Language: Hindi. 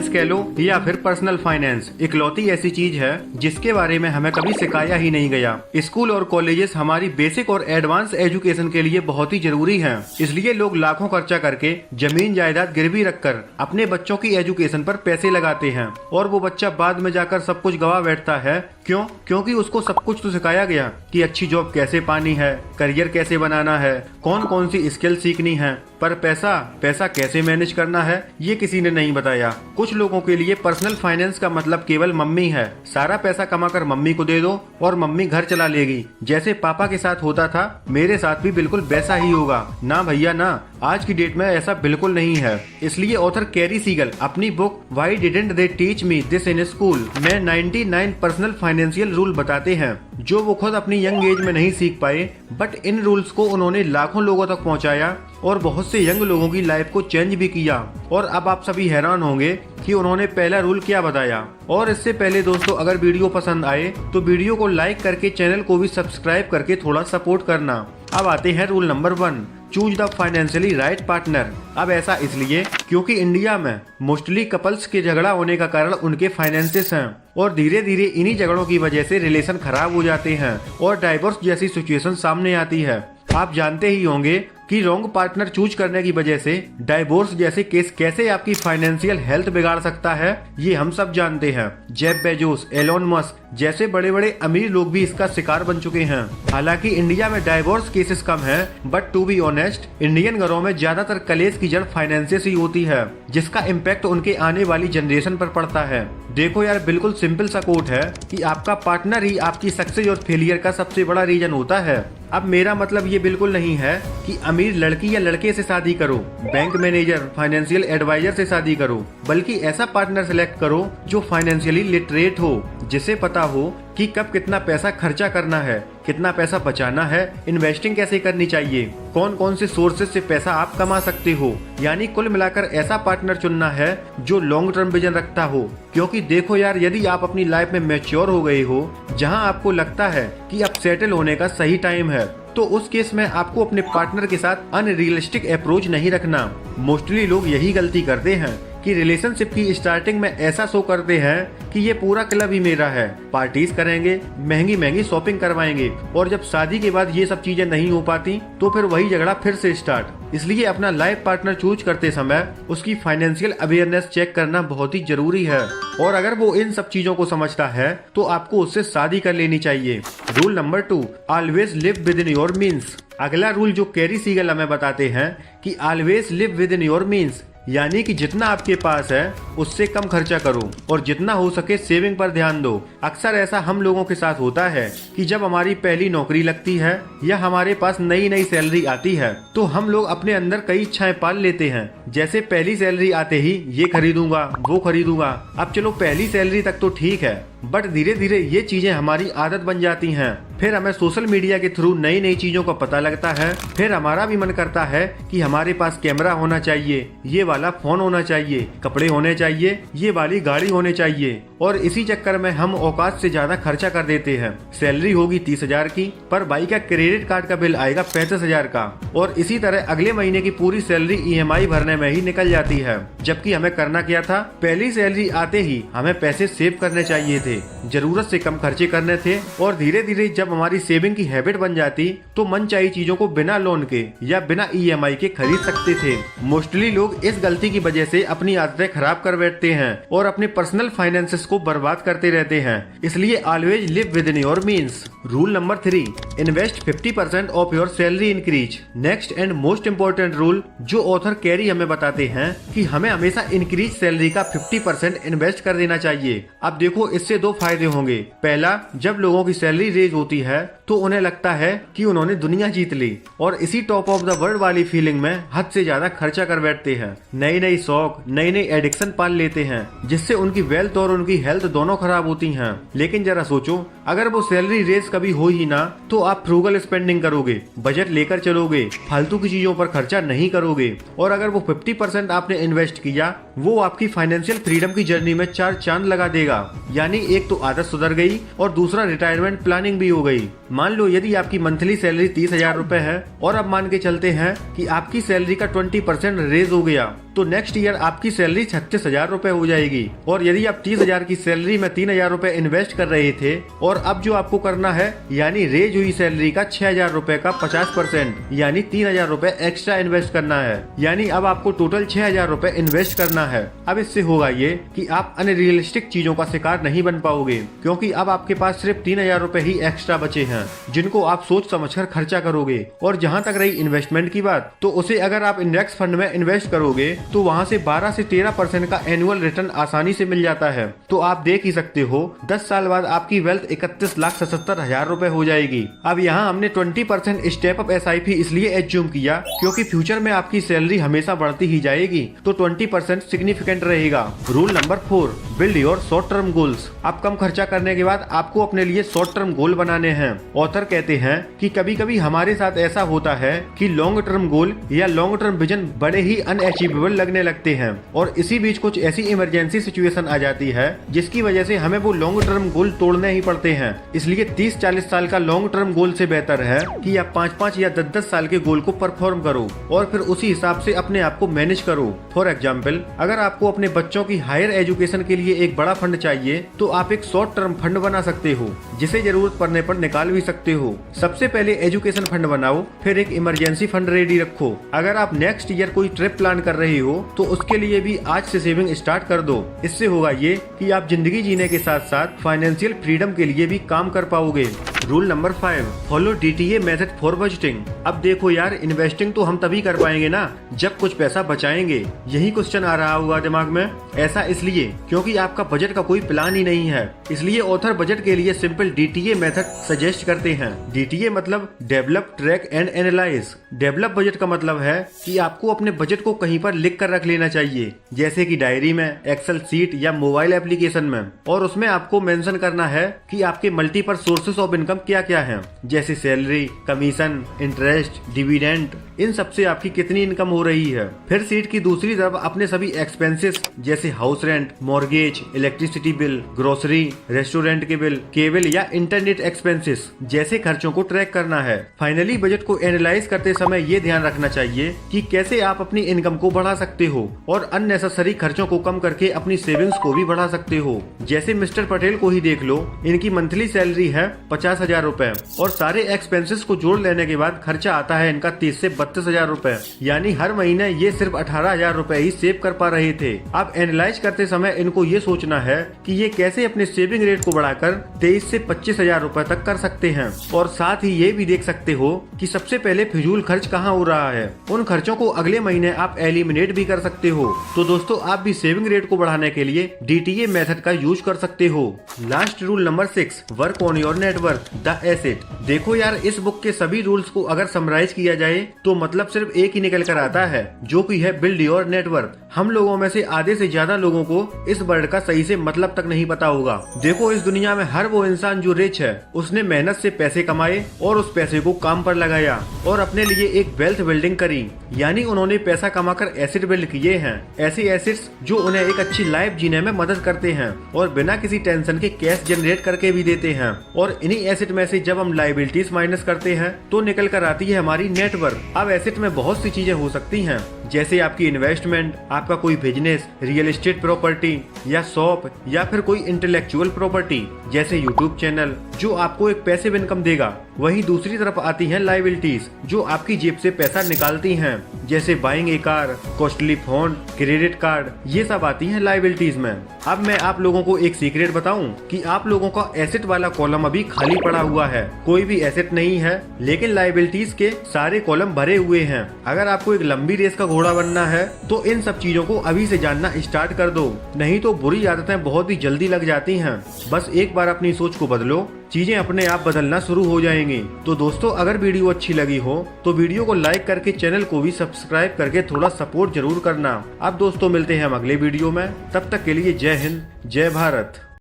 फाइनेंस कह लो या फिर पर्सनल फाइनेंस, इकलौती ऐसी चीज है जिसके बारे में हमें कभी सिखाया ही नहीं गया। स्कूल और कॉलेजेस हमारी बेसिक और एडवांस एजुकेशन के लिए बहुत ही जरूरी हैं। इसलिए लोग लाखों खर्चा करके जमीन जायदाद गिरवी रखकर अपने बच्चों की एजुकेशन पर पैसे लगाते हैं और वो बच्चा बाद में जाकर सब कुछ गवा बैठता है। क्यों? क्योंकि उसको सब कुछ तो सिखाया गया कि अच्छी जॉब कैसे पानी है, करियर कैसे बनाना है, कौन कौन सी स्किल सीखनी है, पर पैसा कैसे मैनेज करना है ये किसी ने नहीं बताया। कुछ लोगों के लिए पर्सनल फाइनेंस का मतलब केवल मम्मी है। सारा पैसा कमाकर मम्मी को दे दो और मम्मी घर चला लेगी। जैसे पापा के साथ होता था मेरे साथ भी बिल्कुल वैसा ही होगा। ना भैया ना, आज की डेट में ऐसा बिल्कुल नहीं है। इसलिए ऑथर कैरी सीगल अपनी book why didn't they teach me this in school में 99 पर्सनल फाइनेंशियल रूल बताते हैं जो वो खुद अपनी यंग एज में नहीं सीख पाए, बट इन रूल्स को उन्होंने लाखों लोगों तक पहुंचाया और बहुत से यंग लोगों की लाइफ को चेंज भी किया। और अब आप सभी हैरान होंगे कि उन्होंने पहला रूल क्या बताया। और इससे पहले दोस्तों, अगर वीडियो पसंद आए तो वीडियो को लाइक करके चैनल को भी सब्सक्राइब करके थोड़ा सपोर्ट करना। अब आते हैं rule number 1, choose the financially right partner. अब ऐसा इसलिए क्योंकि इंडिया में मोस्टली कपल्स के झगड़ा होने का कारण उनके फाइनेंसेस हैं और धीरे धीरे इन्हीं झगड़ों की वजह से रिलेशन खराब हो जाते हैं और डाइवोर्स जैसी सिचुएशन सामने आती है। आप जानते ही होंगे कि रॉन्ग पार्टनर चूज करने की वजह से डाइवोर्स जैसे केस कैसे आपकी फाइनेंशियल हेल्थ बिगाड़ सकता है, ये हम सब जानते हैं। जेफ बेजोस, एलोन मस्क जैसे बड़े बड़े अमीर लोग भी इसका शिकार बन चुके हैं। हालांकि इंडिया में डाइवोर्स केसेस कम हैं, but to be honest Indian घरों में ज्यादातर कलेश की जड़ फाइनेंसेस ही होती है, जिसका इम्पैक्ट उनके आने वाली जनरेशन पर पड़ता है। देखो यार, बिल्कुल सिंपल सा कोट है कि आपका पार्टनर ही आपकी सक्सेस और फेलियर का सबसे बड़ा रीजन होता है। अब मेरा मतलब ये बिल्कुल नहीं है कि अमीर लड़की या लड़के से शादी करो, बैंक मैनेजर, फाइनेंशियल एडवाइजर से शादी करो, बल्कि ऐसा पार्टनर सेलेक्ट करो जो फाइनेंशियली लिटरेट हो, जिसे पता हो कि कब कितना पैसा खर्चा करना है, कितना पैसा बचाना है, इन्वेस्टिंग कैसे करनी चाहिए, कौन कौन से सोर्सेज से पैसा आप कमा सकते हो। यानी कुल मिलाकर ऐसा पार्टनर चुनना है जो लॉन्ग टर्म विजन रखता हो। क्योंकि देखो यार, यदि आप अपनी लाइफ में मैच्योर हो गए हो, जहां आपको लगता है कि अब सेटल होने का सही टाइम है, तो उस केस में आपको अपने पार्टनर के साथ अनरियलिस्टिक अप्रोच नहीं रखना। मोस्टली लोग यही गलती करते हैं कि रिलेशनशिप की स्टार्टिंग में ऐसा शो करते हैं कि ये पूरा क्लब ही मेरा है, पार्टीज करेंगे, महंगी महंगी शॉपिंग करवाएंगे, और जब शादी के बाद ये सब चीजें नहीं हो पाती तो फिर वही झगड़ा फिर से स्टार्ट। इसलिए अपना लाइफ पार्टनर चूज करते समय उसकी फाइनेंशियल अवेयरनेस चेक करना बहुत ही जरूरी है, और अगर वो इन सब चीजों को समझता है तो आपको उससे शादी कर लेनी चाहिए। Rule number 2, always live with in your means. अगला रूल जो कैरी सीगल हमें बताते हैं कि always live with in your means, यानी कि जितना आपके पास है उससे कम खर्चा करो और जितना हो सके सेविंग पर ध्यान दो। अक्सर ऐसा हम लोगों के साथ होता है कि जब हमारी पहली नौकरी लगती है या हमारे पास नई नई सैलरी आती है तो हम लोग अपने अंदर कई इच्छाएं पाल लेते हैं। जैसे पहली सैलरी आते ही ये खरीदूंगा, वो खरीदूंगा। अब चलो पहली सैलरी तक तो ठीक है, बट धीरे धीरे ये चीजें हमारी आदत बन जाती हैं। फिर हमें सोशल मीडिया के थ्रू नई नई चीजों का पता लगता है। फिर हमारा भी मन करता है कि हमारे पास कैमरा होना चाहिए, ये वाला फोन होना चाहिए, कपड़े होने चाहिए, ये वाली गाड़ी होने चाहिए, और इसी चक्कर में हम औकात से ज्यादा खर्चा कर देते हैं। सैलरी होगी 30,000 की, पर भाई का क्रेडिट कार्ड का बिल आएगा 35,000 का, और इसी तरह अगले महीने की पूरी सैलरी EMI भरने में ही निकल जाती है। जबकि हमें करना क्या था, पहली सैलरी आते ही हमें पैसे सेव करने चाहिए थे, जरूरत से कम खर्चे करने थे, और धीरे धीरे जब हमारी सेविंग की हैबिट बन जाती तो मनचाही चीजों को बिना लोन के या बिना EMI के खरीद सकते थे। मोस्टली लोग इस गलती की वजह से अपनी आदतें खराब कर बैठते हैं और अपने पर्सनल फाइनेंसेस को बर्बाद करते रहते हैं। इसलिए always live with in your means. Rule number 3, invest 50% of your salary increase. Next and most important rule जो ऑथर कैरी हमें बताते हैं कि हमें हमेशा इंक्रीज सैलरी का 50% इन्वेस्ट कर देना चाहिए। अब देखो, इससे दो फायदे होंगे। पहला, जब लोगों की सैलरी रेज होती है तो उन्हें लगता है कि उन्होंने दुनिया जीत ली, और इसी टॉप ऑफ द वर्ल्ड वाली फीलिंग में हद से ज्यादा खर्चा कर बैठते हैं। नई नई शौक, नई नई एडिक्शन पाल लेते हैं, जिससे उनकी वेल्थ और उनकी हेल्थ दोनों खराब होती हैं। लेकिन जरा सोचो, अगर वो सैलरी रेज कभी हो ही ना तो आप फ्रूगल स्पेंडिंग करोगे, बजट लेकर चलोगे, फालतू की चीजों पर खर्चा नहीं करोगे, और अगर वो 50% आपने इन्वेस्ट किया, वो आपकी फाइनेंशियल फ्रीडम की जर्नी में 4 चांद लगा देगा। यानी एक तो आदत सुधर गई और दूसरा रिटायरमेंट प्लानिंग भी हो गई। मान लो यदि आपकी मंथली सैलरी 30,000 रुपए है और अब मान के चलते हैं कि आपकी सैलरी का 20% रेज हो गया, तो नेक्स्ट ईयर आपकी सैलरी 36,000 रुपए हो जाएगी। और यदि आप 30,000 की सैलरी में 3,000 रुपए इन्वेस्ट कर रहे थे और अब जो आपको करना है यानी रेज हुई सैलरी का 6,000 रुपए का 50% यानी 3,000 रुपए एक्स्ट्रा इन्वेस्ट करना है। यानी अब आपको टोटल 6,000 रुपए इन्वेस्ट करना है। अब इससे होगा ये कि आप अनरियलिस्टिक चीजों का शिकार नहीं बन पाओगे, क्योंकि अब आपके पास सिर्फ 3,000 रुपए ही एक्स्ट्रा बचे हैं जिनको आप सोच समझकर खर्चा करोगे। और जहां तक रही इन्वेस्टमेंट की बात, तो उसे अगर आप इंडेक्स फंड में इन्वेस्ट करोगे तो वहां से 12 से 13% का एनुअल रिटर्न आसानी से मिल जाता है। तो आप देख ही सकते हो 10 साल बाद आपकी वेल्थ 31,77,000 रुपए हो जाएगी। अब यहाँ हमने 20% स्टेप अप SIP इसलिए एज्यूम किया क्योंकि फ्यूचर में आपकी सैलरी हमेशा बढ़ती ही जाएगी, तो 20% सिग्निफिकेंट रहेगा। Rule number 4, build your short term goals. अब कम खर्चा करने के बाद आपको अपने लिए शॉर्ट टर्म गोल बनाने हैं। ऑथर कहते हैं कि कभी कभी हमारे साथ ऐसा होता है कि लॉन्ग टर्म गोल या लॉन्ग टर्म विजन बड़े ही अनअचीवेबल लगने लगते हैं और इसी बीच कुछ ऐसी इमरजेंसी सिचुएशन आ जाती है जिसकी वजह से हमें वो लॉन्ग टर्म गोल तोड़ने ही पड़ते हैं। इसलिए 30-40 साल का लॉन्ग टर्म गोल से बेहतर है कि आप 5-5 या 10-10 साल के गोल को परफॉर्म करो और फिर उसी हिसाब से अपने आप को मैनेज करो। फॉर एग्जाम्पल, अगर आपको अपने बच्चों की हायर एजुकेशन के लिए एक बड़ा फंड चाहिए तो आप एक शॉर्ट टर्म फंड बना सकते हो जिसे जरूरत पड़ने पर निकाल भी सकते हो। सबसे पहले एजुकेशन फंड बनाओ, फिर एक इमरजेंसी फंड रेडी रखो। अगर आप नेक्स्ट ईयर कोई ट्रिप प्लान कर रहे हो तो उसके लिए भी आज से सेविंग स्टार्ट कर दो। इससे होगा ये कि आप जिंदगी जीने के साथ साथ फाइनेंशियल फ्रीडम के लिए भी काम कर पाओगे। Rule number 5, follow DTA method for budgeting. अब देखो यार, इन्वेस्टिंग तो हम तभी कर पाएंगे ना जब कुछ पैसा बचाएंगे। यही क्वेश्चन आ रहा होगा दिमाग में। ऐसा इसलिए क्योंकि आपका बजट का कोई प्लान ही नहीं है। इसलिए ऑथर बजट के लिए सिंपल DTA मेथड सजेस्ट करते हैं। DTA मतलब develop, track and analyse. Develop budget का मतलब है कि आपको अपने बजट को कहीं पर लिख कर रख लेना चाहिए, जैसे कि डायरी में, एक्सेल सीट या मोबाइल एप्लीकेशन में। और उसमें आपको मेंशन करना है कि आपके मल्टीपल सोर्सेस ऑफ इनकम क्या क्या हैं, जैसे सैलरी, कमीशन, इंटरेस्ट, डिविडेंड, इन सब से आपकी कितनी इनकम हो रही है। फिर सीट की दूसरी तरफ अपने सभी एक्सपेंसेस जैसे house rent, mortgage, electricity bill, grocery, restaurant के बिल, केबल या इंटरनेट एक्सपेंसेस जैसे खर्चों को ट्रैक करना है। फाइनली बजट को एनालाइज करते समय ये ध्यान रखना चाहिए कि कैसे आप अपनी इनकम को बढ़ा सकते हो और अननेसेसरी खर्चों को कम करके अपनी सेविंग्स को भी बढ़ा सकते हो। जैसे मिस्टर पटेल को ही देख लो, इनकी मंथली सैलरी है 50,000 रुपए और सारे एक्सपेंसेस को जोड़ लेने के बाद खर्चा आता है इनका 30 से 32,000 रुपए। यानी हर महीने ये सिर्फ 18,000 रुपए ही सेव कर पा रहे थे। अब एनालाइज करते समय इनको ये सोचना है कि ये कैसे अपने सेविंग रेट को बढ़ाकर 23 से 25,000 रुपए तक कर सकते हैं। और साथ ही ये भी देख सकते हो कि सबसे पहले फिजूल खर्च कहाँ हो रहा है। उन खर्चों को अगले महीने आप एलिमिनेट भी कर सकते हो। तो दोस्तों, आप भी सेविंग रेट को बढ़ाने के लिए DTA मेथड का यूज कर सकते हो। Last rule number 6, work on your network the asset. देखो यार, इस बुक के सभी रूल्स को अगर समराइज किया जाए तो मतलब सिर्फ एक ही निकल कर आता है, जो कि है बिल्ड योर नेटवर्क। हम लोगों में से आधे से ज्यादा लोगों को इस वर्ड का सही से मतलब तक नहीं पता होगा। देखो, इस दुनिया में हर वो इंसान जो रिच है उसने मेहनत से पैसे कमाए और उस पैसे को काम पर लगाया और अपने लिए एक वेल्थ बिल्डिंग करी। यानी उन्होंने पैसा कमाकर एसेट बिल्ड किए हैं, ऐसे एसेट्स जो उन्हें एक अच्छी लाइफ जीने में मदद करते हैं और बिना किसी टेंशन के कैश जनरेट करके भी देते हैं। और इन्हीं एसेट में से जब हम लायबिलिटीज माइनस करते हैं तो निकल कर आती है हमारी नेटवर्थ। अब एसेट में बहुत सी चीजें हो सकती हैं, जैसे आपकी इन्वेस्टमेंट, आपका कोई बिजनेस, रियल एस्टेट प्रॉपर्टी या शॉप, या फिर कोई इंटेलेक्चुअल प्रॉपर्टी जैसे यूट्यूब चैनल जो आपको एक पैसिव इनकम देगा। वहीं दूसरी तरफ आती हैं लायबिलिटीज जो आपकी जेब से पैसा निकालती हैं, जैसे बाइंग ए car, costly phone, credit card, ये सब आती हैं लायबिलिटीज में। अब मैं आप लोगों को एक सीक्रेट बताऊं कि आप लोगों का एसेट वाला कॉलम अभी खाली पड़ा हुआ है, कोई भी एसेट नहीं है, लेकिन लायबिलिटीज के सारे कॉलम भरे हुए हैं। अगर आपको एक लंबी रेस का घोड़ा बनना है तो इन सब चीजों को अभी से जानना स्टार्ट कर दो, नहीं तो बुरी आदतें बहुत ही जल्दी लग जाती हैं। बस एक बार अपनी सोच को बदलो, चीजें अपने आप बदलना शुरू हो जाएंगी। तो दोस्तों, अगर वीडियो अच्छी लगी हो तो वीडियो को लाइक करके चैनल को भी सब्सक्राइब करके थोड़ा सपोर्ट जरूर करना। अब दोस्तों, मिलते हैं हम अगले वीडियो में, तब तक के लिए जय हिंद, जय भारत।